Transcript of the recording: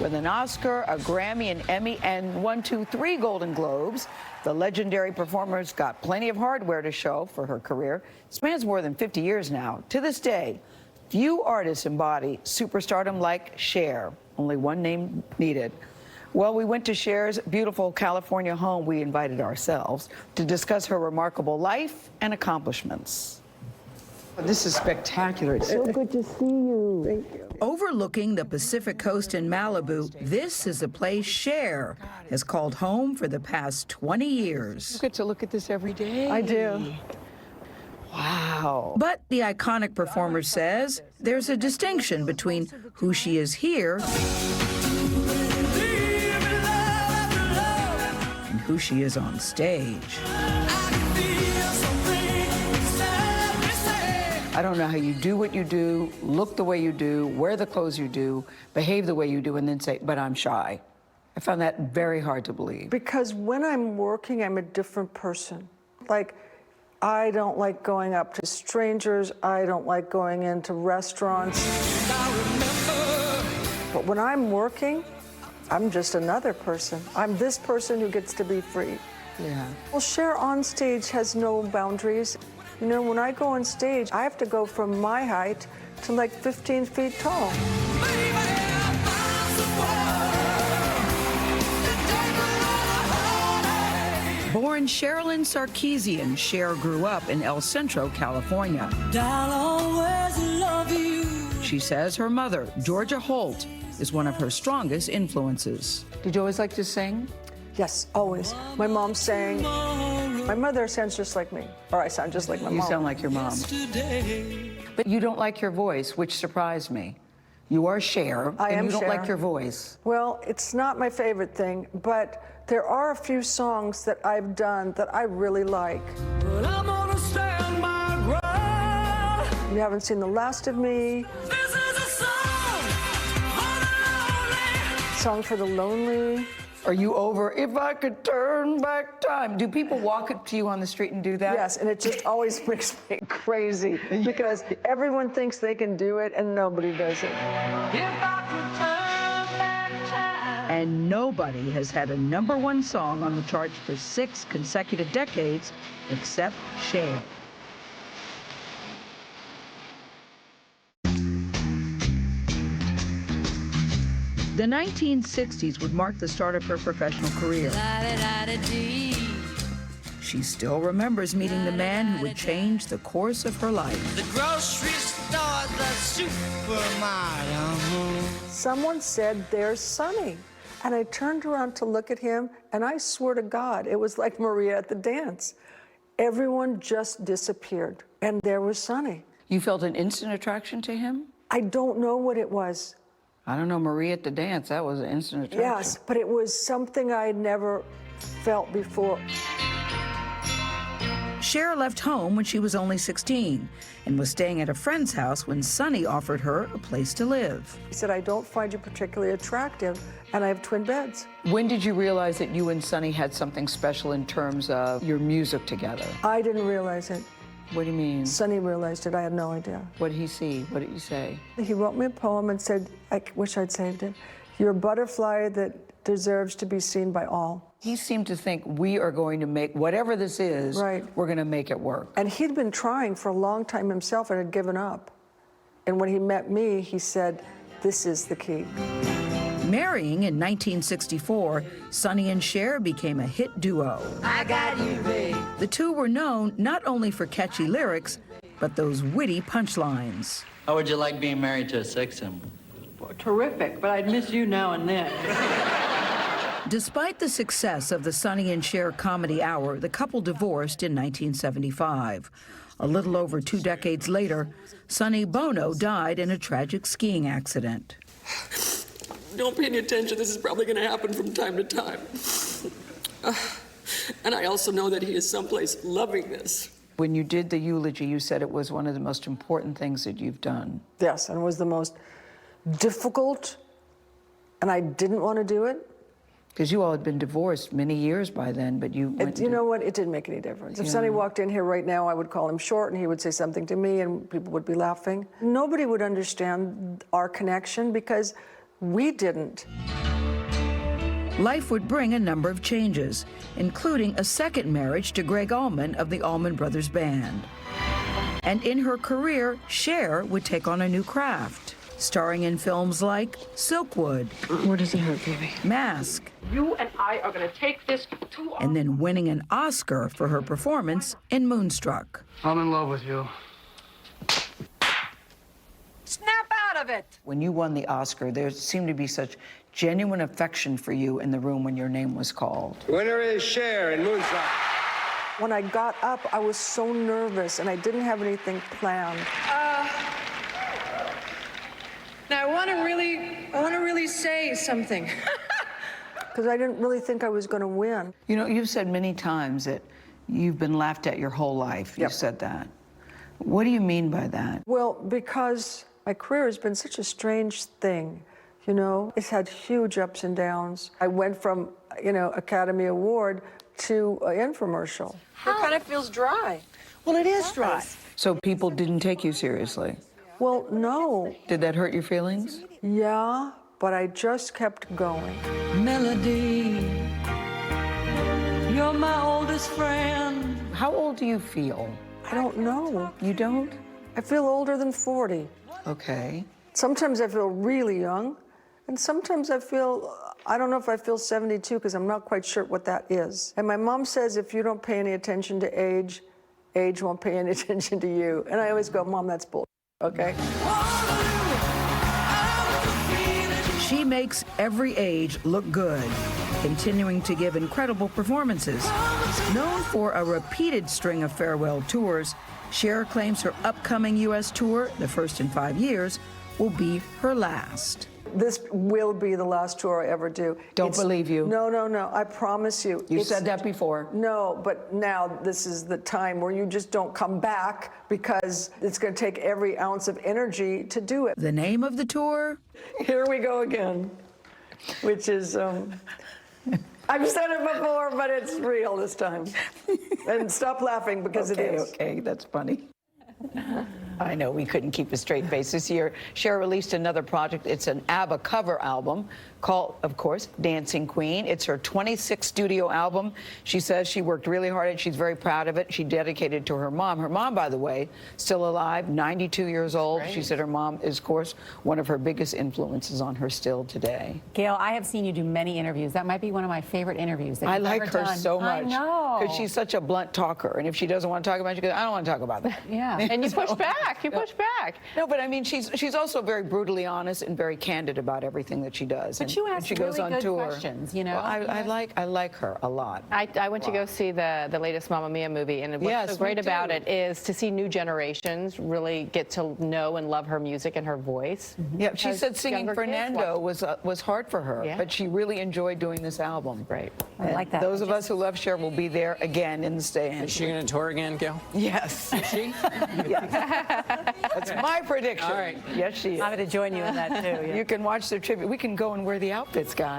With an Oscar, a Grammy, an Emmy, and 1, 2, 3 Golden Globes, the legendary performer's got plenty of hardware to show for her career. It spans more than 50 years now. To this day, few artists embody superstardom like Cher. Only one name needed. Well, we went to Cher's beautiful California home. We invited ourselves to discuss her remarkable life and accomplishments. This is spectacular. It's so good to see you. Thank you. Overlooking the Pacific coast in Malibu, this is a place Cher has called home for the past 20 years. You get to look at this every day. I do. Wow. But the iconic performer says there's a distinction between who she is here and who she is on stage. I don't know how you do what you do, look the way you do, wear the clothes you do, behave the way you do, and then say, but I'm shy. I found that very hard to believe. Because when I'm working, I'm a different person. Like, I don't like going up to strangers. I don't like going into restaurants. But when I'm working, I'm just another person. I'm this person who gets to be free. Yeah. Well, Cher on stage has no boundaries. You know, when I go on stage, I have to go from my height to like 15 feet tall. Born Sherilyn Sarkeesian, Cher grew up in El Centro, California. I'll always love you. She says her mother, Georgia Holt, is one of her strongest influences. Did you always like to sing? Yes, always. My mom sang. My mother sounds just like me, or I sound just like my mom. You sound like your mom. But you don't like your voice, which surprised me. You are Cher, and you don't like your voice. Well, it's not my favorite thing, but there are a few songs that I've done that I really like. But I'm gonna stand my ground. You haven't seen the last of me. This is a song for the lonely. Song for the lonely. Are you over if I could turn back time? Do people walk up to you on the street and do that? Yes, and it just always makes me crazy because everyone thinks they can do it and nobody does it. And nobody has had a #1 song on the charts for 6 consecutive decades except Cher. The 1960s would mark the start of her professional career. She still remembers meeting the man who would change the course of her life. The grocery store, the supermarket. Someone said, "There's Sonny." And I turned around to look at him, and I swear to God, it was like Maria at the dance. Everyone just disappeared, and there was Sonny. You felt an instant attraction to him? I don't know what it was. I don't know, Maria at the dance, that was an instant attraction. Yes, but it was something I had never felt before. Cher left home when she was only 16 and was staying at a friend's house when Sonny offered her a place to live. He said, "I don't find you particularly attractive, and I have twin beds." When did you realize that you and Sonny had something special in terms of your music together? I didn't realize it. What do you mean? Sonny realized it. I had no idea. What did he see? What did you say? He wrote me a poem and said, I wish I'd saved it. "You're a butterfly that deserves to be seen by all." He seemed to think we are going to make, whatever this is, right, we're going to make it work. And he'd been trying for a long time himself and had given up. And when he met me, he said, "This is the key." Marrying in 1964, Sonny and Cher became a hit duo. I got you, babe. The two were known not only for catchy lyrics, but those witty punchlines. How would you like being married to a sex symbol? Terrific, but I'd miss you now and then. Despite the success of the Sonny and Cher comedy hour, the couple divorced in 1975. A little over 2 decades later, Sonny Bono died in a tragic skiing accident. Don't pay any attention. This is probably going to happen from time to time. And I also know that he is someplace loving this. When you did the eulogy, you said it was one of the most important things that you've done. Yes, and it was the most difficult, and I didn't want to do it. Because you all had been divorced many years by then, but you went You know what? It didn't make any difference. If Yeah. Sonny walked in here right now, I would call him short, and he would say something to me, and people would be laughing. Nobody would understand our connection because we didn't. Life would bring a number of changes, including a second marriage to Greg Allman of the Allman Brothers Band. And in her career, Cher would take on a new craft, starring in films like Silkwood, Where does it hurt, baby? Mask, You and I are going to take this to and then winning an Oscar for her performance in Moonstruck. I'm in love with you. Snap out of it! When you won the Oscar, there seemed to be such genuine affection for you in the room when your name was called. Winner is Cher in Moonstruck. When I got up, I was so nervous, and I didn't have anything planned. Now, I want to really say something. Because I didn't really think I was going to win. You know, you've said many times that you've been laughed at your whole life. You Yep. said that. What do you mean by that? Well, because my career has been such a strange thing, you know? It's had huge ups and downs. I went from, Academy Award to an infomercial. It kind of feels dry. Well, it is dry. So people didn't take you seriously. Well, no. Did that hurt your feelings? Yeah, but I just kept going. Melody, you're my oldest friend. How old do you feel? I don't know. You don't? I feel older than 40. Okay. Sometimes I feel really young, and sometimes I don't know if I feel 72 because I'm not quite sure what that is. And my mom says if you don't pay any attention to age, age won't pay any attention to you. And I always go, Mom, that's bull. Okay? She makes every age look good, continuing to give incredible performances. Known for a repeated string of farewell tours, Cher claims her upcoming U.S. tour, the first in 5 years, will be her last. This will be the last tour I ever do. Don't believe you. No. I promise you. You said that before. No, but now this is the time where you just don't come back because it's going to take every ounce of energy to do it. The name of the tour? Here we go again, which is, I've said it before, but it's real this time. And stop laughing because it is. Okay, that's funny. I know we couldn't keep a straight face. This year, Cher released another project. It's an ABBA cover album called, of course, Dancing Queen. It's her 26th studio album. She says she worked really hard and she's very proud of it. She dedicated it to her mom. Her mom, by the way, still alive, 92 years old. She said her mom is, of course, one of her biggest influences on her still today. Gayle, I have seen you do many interviews. That might be one of my favorite interviews that I you've like ever her done. so much. I know. Because she's such a blunt talker. And if she doesn't want to talk about it, she goes, I don't want to talk about that. Yeah. And you push back. You push back. No, but I mean, she's also very brutally honest and very candid about everything that she does. But you ask she goes really on good tour. questions, you know? Well, I like her a lot. I went to go see the latest Mamma Mia movie, and what's so great about it is to see new generations really get to know and love her music and her voice. Yeah, she Because said singing younger kids Fernando was hard for her, Yeah. but she really enjoed doing this album. Right. I like that. Those of us who love Cher will be there again in the stands. Is she going to tour again, Gayle? Yes. Is she? Yes. That's my prediction. All right. Yes, she is. I'm going to join you in that, too. Yeah. You can watch the tribute. We can go and wear the outfits, guys.